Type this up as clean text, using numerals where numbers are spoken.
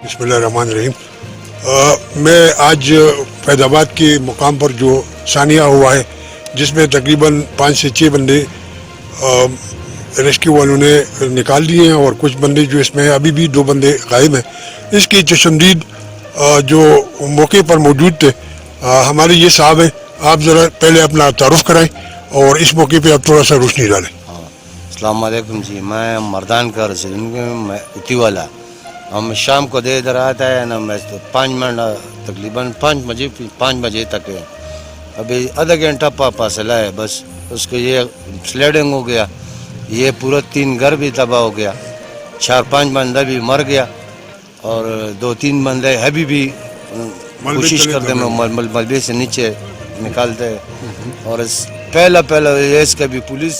बिस्मिल्लाहिर्रहमानिर्रहीम। मैं आज फैज़ाबाद के मुकाम पर जो सानिया हुआ है, जिसमें तकरीबन 5 से 6 बंदे रेस्क्यू वालों ने निकाल दिए हैं और कुछ बंदे जो इसमें अभी भी 2 बंदे गायब हैं। इसकी चशमदीद जो मौके पर मौजूद थे हमारे ये साहब हैं। आप ज़रा पहले अपना तारुफ कराएं और इस मौके पे आप थोड़ा सा रोशनी डालें। अस्सलाम वालेकुम जी, मैं मर्दान का मैं उती वाला। हम शाम को दे इधर आता है ना, मैं तो 5 मिनट तकरीबन 5 बजे तक है। अभी आधा घंटा फासला है बस। उसको ये स्लेडिंग हो गया, ये पूरा 3 घर भी तबाह हो गया, 4-5 बंदा भी मर गया और 2-3 बंदे अभी भी कोशिश करते हैं मलबे से नीचे निकालते हैं। और पहला इसका भी पुलिस